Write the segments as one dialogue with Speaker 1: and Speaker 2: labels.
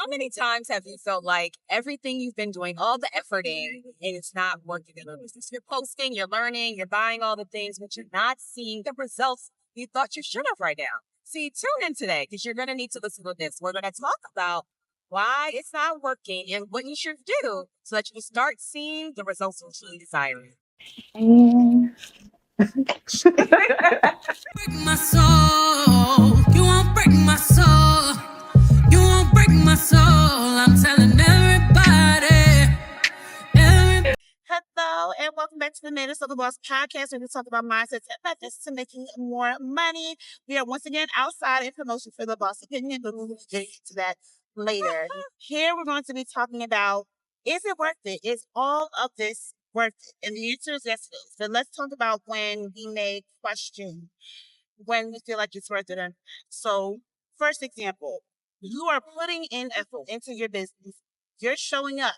Speaker 1: how many times have you felt like everything you've been doing, all the effort in, and it's not working in the business? You're posting, you're learning, you're buying all the things, but you're not seeing the results you thought you should have right now. See, tune in today because you're going to need to listen to this. We're going to talk about why it's not working and what you should do so that you can start seeing the results you're truly desiring.
Speaker 2: Mm.
Speaker 3: Break my soul. You won't break my soul. You won't break my soul. I'm telling everybody. Hello, and welcome back to the Madeherselfaboss podcast, where we talk about mindsets and methods to making more money. We are once again outside in promotion for the boss opinion, but we will get to that later. Here, we're going to be talking about, is it worth it? Is all of this worth it? And the answer is yes, it is. So let's talk about when we may question when we feel like it's worth it or not. So, first example, you are putting in effort into your business. You're showing up.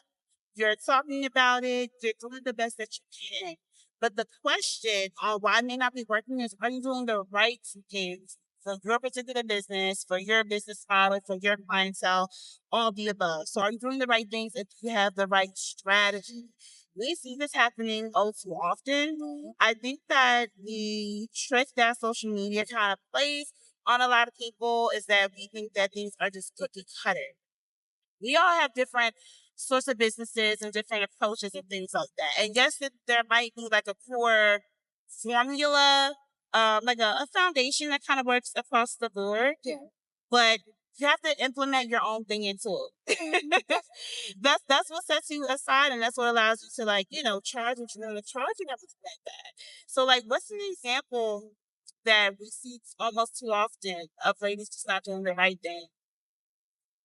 Speaker 3: You're talking about it. You're doing the best that you can. But the question on why it may not be working is, are you doing the right things for your particular business, for your business model, for your clientele, all the above? So are you doing the right things if you have the right strategy? We see this happening all too often. I think that the trick that social media kind of plays on a lot of people is that we think that things are just cookie cutter. We all have different sorts of businesses and different approaches and things like that. And yes, there might be like a core formula, like a foundation that kind of works across the board. Yeah. But you have to implement your own thing into it. that's what sets you aside, and that's what allows you to, like, charge what you're going to charge and everything like that. So, like, what's an example that we see almost too often of ladies just not doing the right thing?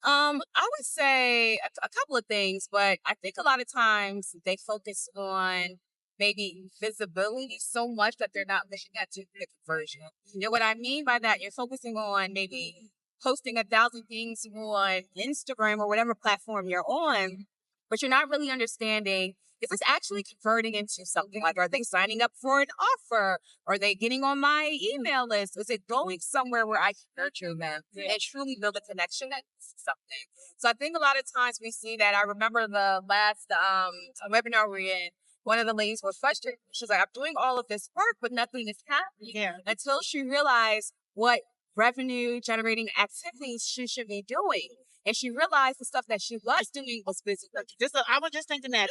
Speaker 1: I would say a couple of things, but I think a lot of times they focus on maybe visibility so much that they're not looking at the conversion. You know what I mean by that? You're focusing on maybe posting 1,000 things on Instagram or whatever platform you're on, but you're not really understanding if it's actually converting into something. Like, are they signing up for an offer? Are they getting on my email list? Is it going somewhere where I can nurture them and truly build a connection at something? So I think a lot of times we see that. I remember the last webinar we were in, one of the ladies was frustrated. She's like, I'm doing all of this work, but nothing is happening until she realized what revenue generating activities she should be doing. And she realized the stuff that she was doing was busy.
Speaker 3: I was just thinking that.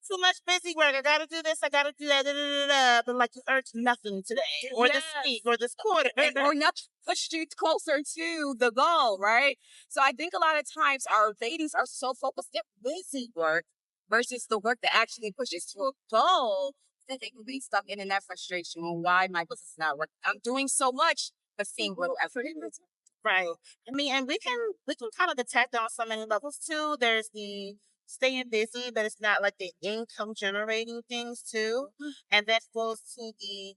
Speaker 3: Too much busy work. I gotta do this. I gotta do that. Da, da, da, da. But like you earned nothing today, or this week, or this quarter,
Speaker 1: or not pushed you closer to the goal, right? So I think a lot of times our ladies are so focused on busy work versus the work that actually pushes to a goal that they can be stuck in that frustration on why my business is not working. I'm doing so much, but seeing little effort in it.
Speaker 3: Right. I mean, and we can kind of detect on so many levels too. There's the staying busy, but it's not like the income generating things too. And that goes to the,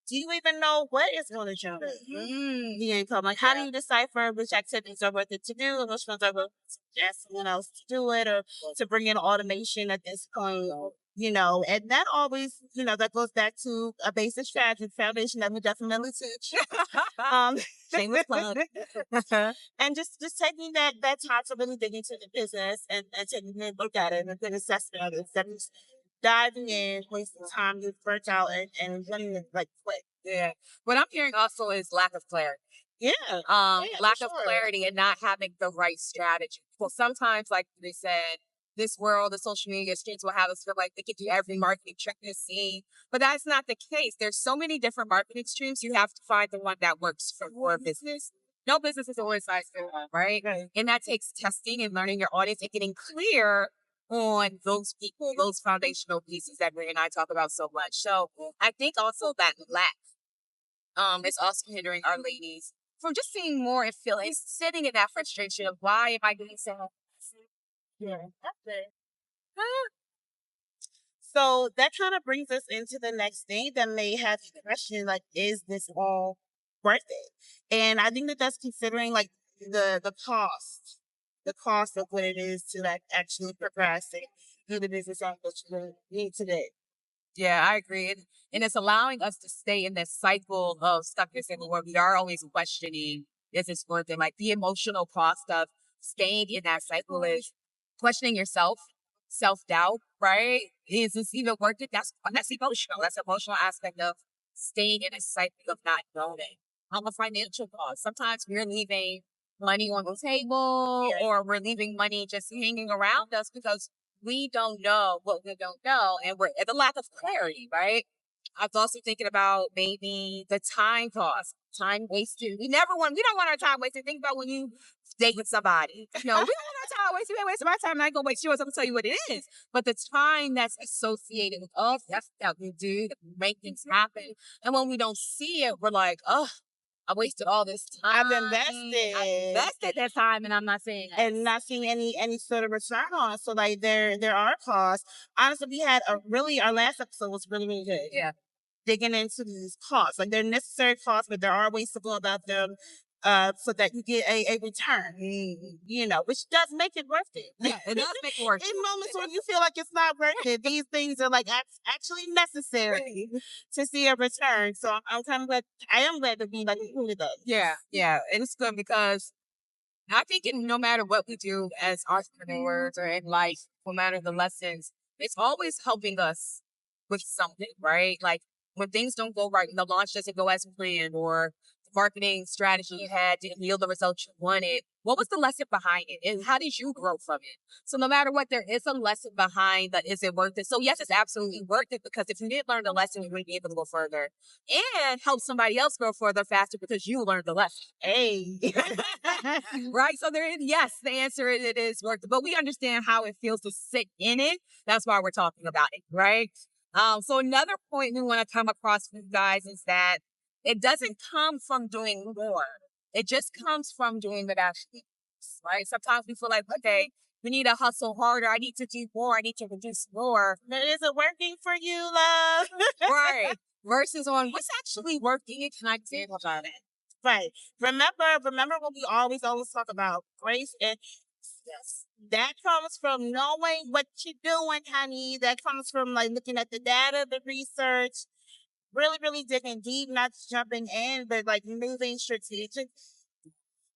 Speaker 3: do you even know what is going to generate the income? Like, how do you decipher which activities are worth it to do and which ones are worth it to suggest someone else to do it or to bring in automation at this point? And that always, that goes back to a basic strategy foundation that we definitely teach.
Speaker 1: Shameless plug.
Speaker 3: And just taking that time to really dig into the business and taking a look at it and a good assessment of it instead of just diving in, wasting time, get burnt out and running it like quick.
Speaker 1: Yeah. What I'm hearing also is lack of clarity.
Speaker 3: Yeah.
Speaker 1: Lack of clarity and not having the right strategy. Well, sometimes, like they said, this world, the social media streets will have us feel like they can do every marketing trick they see. But that's not the case. There's so many different marketing streams. You have to find the one that works for your business. No business is a one size fits all, right? And that takes testing and learning your audience and getting clear on those people, those foundational pieces that Ray and I talk about so much. So I think also that lack is also hindering our ladies from just seeing more and feeling, sitting in that frustration of why am I doing so much?
Speaker 3: Yeah, that's it. So that kind of brings us into the next thing that may have you question, like, is this all worth it? And I think that that's considering like the cost of what it is to like actually progress and do the business on what you need today.
Speaker 1: Yeah, I agree. And it's allowing us to stay in this cycle of stuckness in where we are always questioning, is this worth it? Like the emotional cost of staying in that cycle is questioning yourself, self-doubt, right? Is this even worth it? That's emotional. That's emotional aspect of staying in a cycle of not knowing. On the financial cost, sometimes we're leaving money on the table or we're leaving money just hanging around us because we don't know what we don't know and we're the lack of clarity, right? I was also thinking about maybe the time cost, time wasted. We don't want our time wasted. Think about when you date with somebody. No, we don't want our time wasted. We ain't wasting my time. I'm not going to waste yours. I'm going to tell you what it is. But the time that's associated with us, that's that we do to make things happen. And when we don't see it, we're like, oh, I wasted all this time. I invested that time, and I'm not seeing it.
Speaker 3: And not seeing any sort of return on it. So like there are costs. Honestly, we had our last episode was really, really good.
Speaker 1: Yeah.
Speaker 3: Digging into these costs. Like they're necessary costs, but there are ways to go about them so that you get a return. You know, which does make it worth it.
Speaker 1: Yeah, it does make it worth it.
Speaker 3: In moments when you feel like it's not worth it, these things are like actually necessary to see a return. So I'm kind of glad. I am glad to be like included those.
Speaker 1: Yeah, yeah, and it's good because I think no matter what we do as entrepreneurs or in life, no matter the lessons, it's always helping us with something, right? Like when things don't go right, when the launch doesn't go as planned, or the marketing strategy you had didn't yield the results you wanted. What was the lesson behind it? And how did you grow from it? So no matter what, there is a lesson behind that. Is it worth it? So yes, it's absolutely worth it because if you didn't learn the lesson, you wouldn't be able to go further and help somebody else go further faster because you learned the lesson.
Speaker 3: Hey.
Speaker 1: Right? So yes, the answer is it is worth it. But we understand how it feels to sit in it. That's why we're talking about it, right? So another point we want to come across with you guys is that it doesn't come from doing more. It just comes from doing what actually is, right? Sometimes we feel like, okay, we need to hustle harder. I need to do more. I need to produce more.
Speaker 3: But is it working for you, love?
Speaker 1: Right. Versus on what's actually working and can I do about it?
Speaker 3: Right. Remember what we always talk about, grace and yes. That comes from knowing what you're doing, honey. That comes from like looking at the data, the research, really, really digging deep, not just jumping in, but like moving strategic.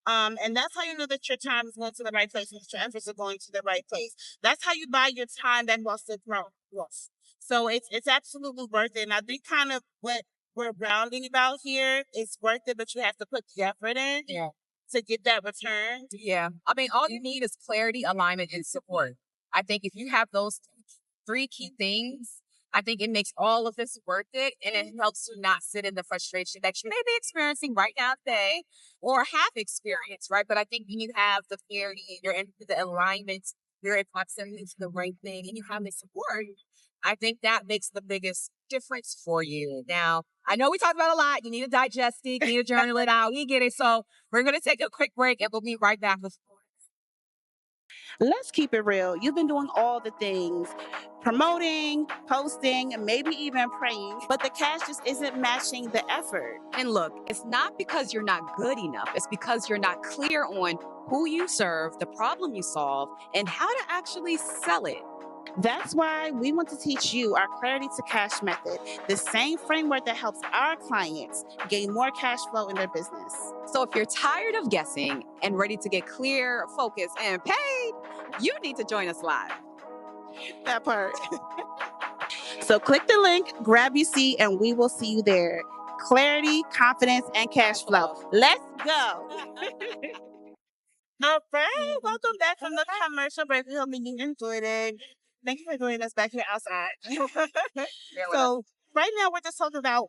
Speaker 3: And that's how you know that your time is going to the right place and that your efforts are going to the right place. That's how you buy your time that was the throne. Yes. So it's absolutely worth it. And I think kind of what we're rounding about here is worth it, but you have to put the effort in.
Speaker 1: Yeah.
Speaker 3: To get that return.
Speaker 1: Yeah. I mean, all you need is clarity, alignment, and support. I think if you have those three key things, I think it makes all of this worth it. And it helps you not sit in the frustration that you may be experiencing right now today or have experienced, right? But I think when you have the clarity, you're in the alignment, you're in proximity to the right thing, and you have the support, I think that makes the biggest difference for you. Now, I know we talked about a lot. You need to digest it, you need to journal it out. We get it. So we're going to take a quick break and we'll be right back with more.
Speaker 3: Let's keep it real. You've been doing all the things, promoting, posting, and maybe even praying, but the cash just isn't matching the effort.
Speaker 1: And look, it's not because you're not good enough. It's because you're not clear on who you serve, the problem you solve, and how to actually sell it.
Speaker 3: That's why we want to teach you our Clarity to Cash method, the same framework that helps our clients gain more cash flow in their business.
Speaker 1: So if you're tired of guessing and ready to get clear, focused, and paid, you need to join us live.
Speaker 3: That part. So click the link, grab your seat, and we will see you there. Clarity, confidence, and cash flow. Let's go. All right, welcome back from the commercial break. We hope you enjoyed it. Thank you for joining us back here outside. So right now we're just talking about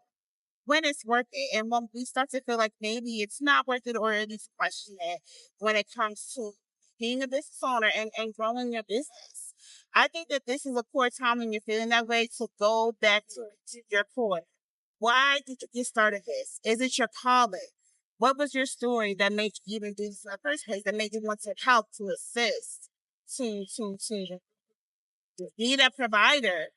Speaker 3: when it's worth it and when we start to feel like maybe it's not worth it or at least question it when it comes to being a business owner and growing your business. I think that this is a poor time when you're feeling that way to go back to your core. Why did you get started this? Is it your calling? What was your story that made you even do this in the first place, that made you want to help, to assist, to be that provider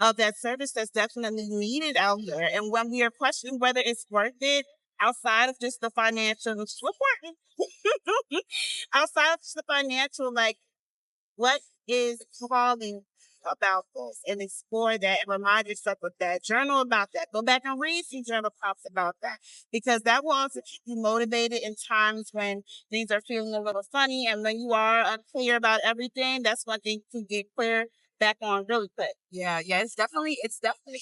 Speaker 3: of that service that's definitely needed out there? And when we are questioning whether it's worth it outside of just the financial, which is important, outside of just the financial, like what is calling about this and explore that and remind yourself of that. Journal about that. Go back and read some journal prompts about that because that will also keep you motivated in times when things are feeling a little funny and when you are unclear about everything. That's one thing to get clear back on really quick.
Speaker 1: Yeah, it's definitely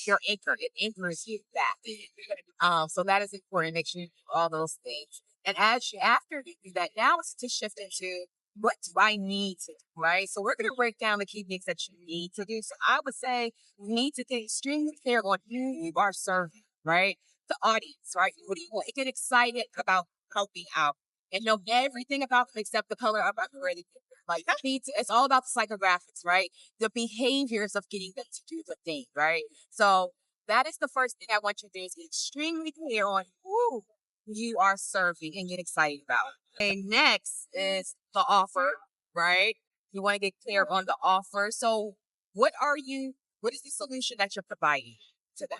Speaker 1: your anchor. It anchors you back. So that is important. Make sure you do all those things. And after you do that, now it's to shift into what do I need to do, right? So we're gonna break down the key things that you need to do. So I would say you need to get extremely clear on who you are serving, right? The audience, right? What do you want? Get excited about helping out and know everything about them except the color of our credit. Like it's all about the psychographics, right? The behaviors of getting them to do the thing, right? So that is the first thing I want you to do is get extremely clear on who you are serving and get excited about. And next is the offer, right? You want to get clear on the offer. So what is the solution that you're providing to them?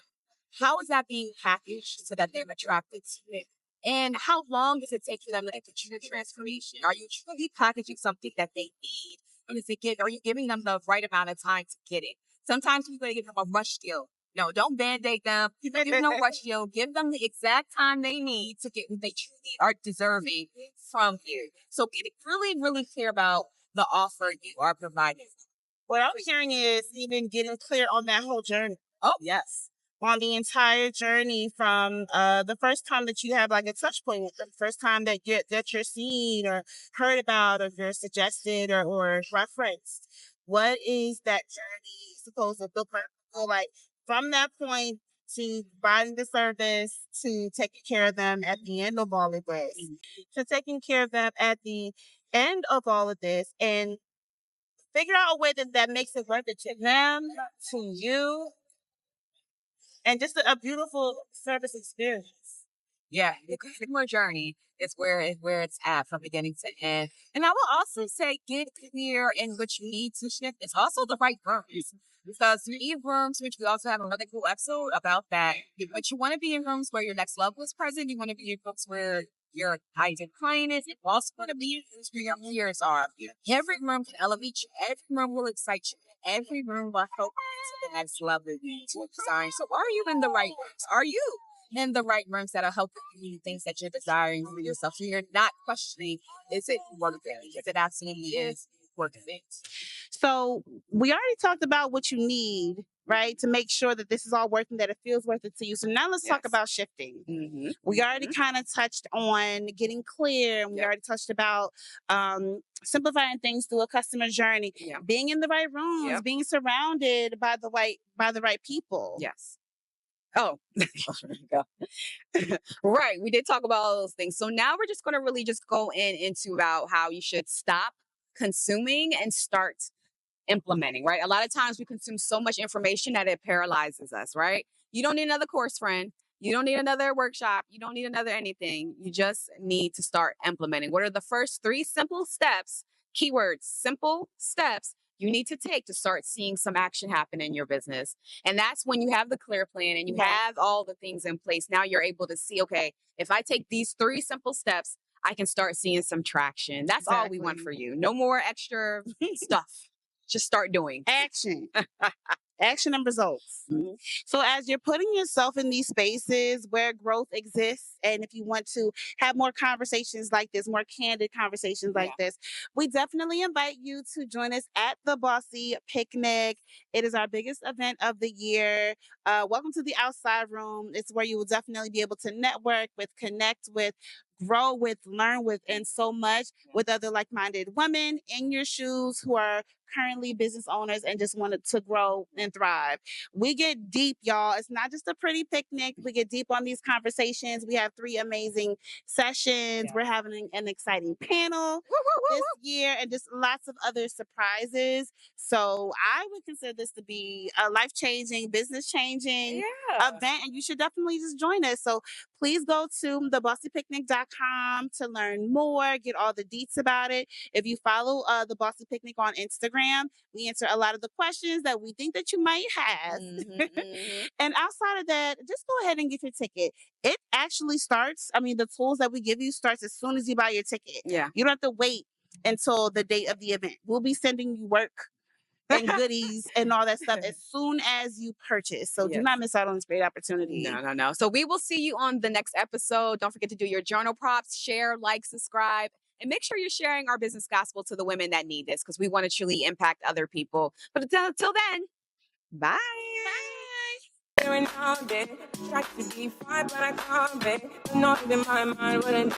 Speaker 1: How is that being packaged so that they're attracted to it? And how long does it take for them to execute a transformation? Are you truly packaging something that they need? Or are you giving them the right amount of time to get it? Sometimes we're going to give them a rush deal. No, don't band-aid them. Give them no rush deal. Give them the exact time they need to get what they truly are deserving from you. So get really, really clear about the offer you are providing.
Speaker 3: What I'm hearing is even getting clear on that whole journey.
Speaker 1: Oh, yes.
Speaker 3: On the entire journey from the first time that you have like a touch point with them, the first time that you're seen or heard about or you're suggested or referenced. What is that journey supposed to look like from that point to providing the service to taking care of them at the end of all of this, to taking care of them at the end of all of this and figure out a way that makes it worth it to them, to you, and just a beautiful service experience.
Speaker 1: Yeah, the customer journey is where it's at from beginning to end. And I will also say get clear in what you need to shift. It's also the right rooms. Because you need rooms, which we also have another cool episode about that. But you want to be in rooms where your next level is present. You want to be in rooms where your ideal client is. You also want to be in rooms where your peers are. Every room can elevate you. Every room will excite you. Every room will help you to the next level to design. So are you in the right rooms? Are you in the right rooms that'll help you do things that you're desiring for yourself? So you're not questioning, is it worth it? Because it absolutely is worth it.
Speaker 3: So we already talked about what you need, right, to make sure that this is all working, that it feels worth it to you. So now let's talk about shifting. We already kind of touched on getting clear, and we already touched about simplifying things through a customer journey, being in the right rooms, being surrounded by the right people.
Speaker 1: Yes. Oh, right. We did talk about all those things. So now we're just going to really just go into about how you should stop consuming and start implementing, right? A lot of times we consume so much information that it paralyzes us, right? You don't need another course, friend. You don't need another workshop. You don't need another anything. You just need to start implementing. What are the first 3 simple steps? Keywords, simple steps you need to take to start seeing some action happen in your business. And that's when you have the clear plan and you have all the things in place. Now you're able to see, okay, if I take these 3 simple steps, I can start seeing some traction. That's all we want for you. No more extra stuff. Just start doing
Speaker 3: action. Action and results. So as you're putting yourself in these spaces where growth exists, and if you want to have more conversations like this, more candid conversations like this, we definitely invite you to join us at the Bossy Picnic. It is our biggest event of the year. Welcome to the outside room. It's where you will definitely be able to network with, connect with, grow with, learn with, and so much with other like-minded women in your shoes who are currently business owners and just wanted to grow and thrive. We get deep, y'all. It's not just a pretty picnic. We get deep on these conversations. We have 3 amazing sessions. We're having an exciting panel this year and just lots of other surprises. So I would consider this to be a life-changing, business-changing event, and you should definitely just join us. So please go to thebossypicnic.com to learn more, get all the deets about it. If you follow the Bossy Picnic on Instagram, we answer a lot of the questions that we think that you might have. And outside of that, just go ahead and get your ticket. It actually starts, the tools that we give you starts as soon as you buy your ticket. You don't have to wait until the date of the event. We'll be sending you work and goodies and all that stuff as soon as you purchase. So do not miss out on this great opportunity.
Speaker 1: No. So we will see you on the next episode. Don't forget to do your journal prompts, share, like, subscribe, and make sure you're sharing our business gospel to the women that need this because we want to truly impact other people. But until then, bye.
Speaker 3: Bye.